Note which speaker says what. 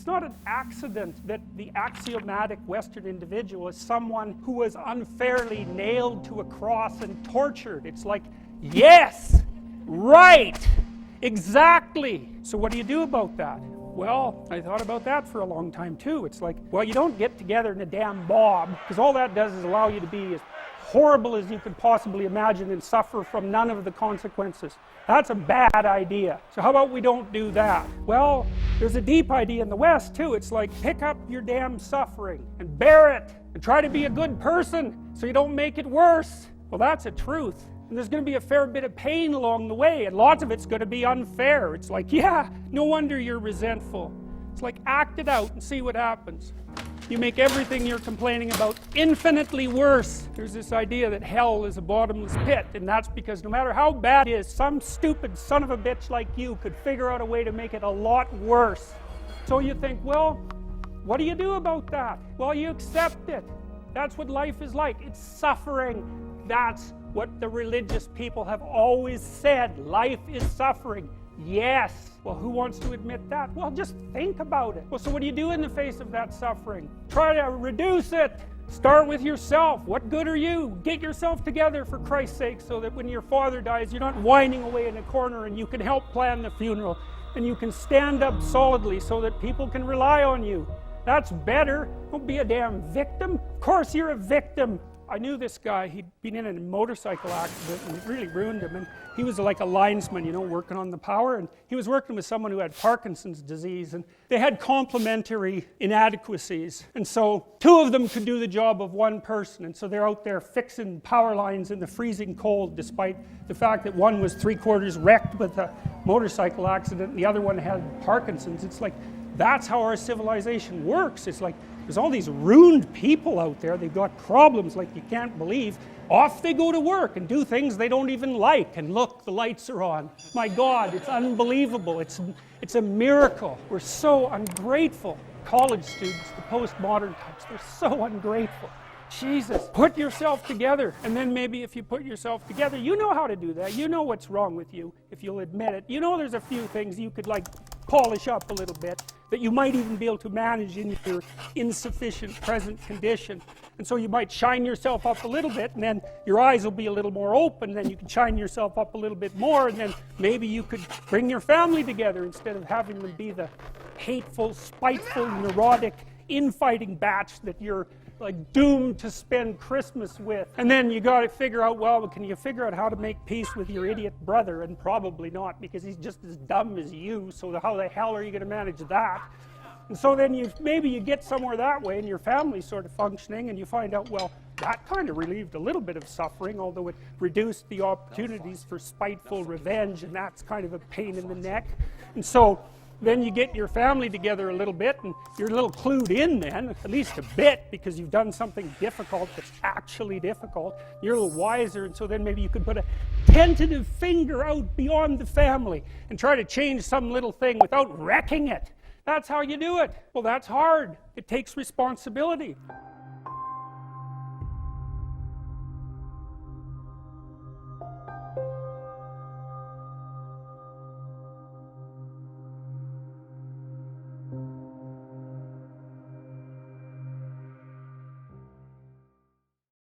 Speaker 1: It's not an accident that the axiomatic Western individual is someone who was unfairly nailed to a cross and tortured. It's like, yes, right, exactly. So what do you do about that? Well, I thought about that for a long time too. It's like, well, you don't get together in a damn mob, because all that does is allow you to be as horrible as you could possibly imagine and suffer from none of the consequences. That's a bad idea. So how about we don't do that? Well, there's a deep idea in the West too. It's like, pick up your damn suffering and bear it and try to be a good person so you don't make it worse. Well, that's a truth. And there's going to be a fair bit of pain along the way, and lots of it's going to be unfair. It's like, yeah, no wonder you're resentful. It's like, act it out and see what happens. You make everything you're complaining about infinitely worse. There's this idea that hell is a bottomless pit, and that's because no matter how bad it is, some stupid son of a bitch like you could figure out a way to make it a lot worse. So you think, well, what do you do about that? Well, you accept it. That's what life is like. It's suffering. That's what the religious people have always said. Life is suffering. Yes. Well, who wants to admit that? Well, just think about it. Well, so what do you do in the face of that suffering? Try to reduce it. Start with yourself. What good are you? Get yourself together, for Christ's sake, so that when your father dies, you're not whining away in a corner, and you can help plan the funeral, and you can stand up solidly so that people can rely on you. That's better. Don't be a damn victim. Of course you're a victim. I knew this guy. He'd been in a motorcycle accident and it really ruined him, and he was like a linesman, you know, working on the power, and he was working with someone who had Parkinson's disease, and they had complementary inadequacies, and so two of them could do the job of one person, and so they're out there fixing power lines in the freezing cold, despite the fact that one was 3/4 wrecked with a motorcycle accident and the other one had Parkinson's. It's like, that's how our civilization works. It's like, there's all these ruined people out there. They've got problems like you can't believe. Off they go to work and do things they don't even like. And look, the lights are on. My God, it's unbelievable. It's a miracle. We're so ungrateful. College students, the postmodern types, they're so ungrateful. Jesus, put yourself together. And then maybe if you put yourself together, you know how to do that. You know what's wrong with you, if you'll admit it. You know there's a few things you could like polish up a little bit, that you might even be able to manage in your insufficient present condition. And so you might shine yourself up a little bit, and then your eyes will be a little more open, and then you can shine yourself up a little bit more, and then maybe you could bring your family together instead of having them be the hateful, spiteful, neurotic, infighting batch that you're like doomed to spend Christmas with. And then you got to figure out, well, can you figure out how to make peace with your idiot brother? And probably not, because he's just as dumb as you, so how the hell are you going to manage that? And so then maybe you get somewhere that way, and your family's sort of functioning, and you find out, well, that kind of relieved a little bit of suffering, although it reduced the opportunities for spiteful revenge, and that's kind of a pain in the neck. And so then you get your family together a little bit, and you're a little clued in then, at least a bit, because you've done something difficult that's actually difficult. You're a little wiser, and so then maybe you could put a tentative finger out beyond the family and try to change some little thing without wrecking it. That's how you do it. Well, that's hard. It takes responsibility.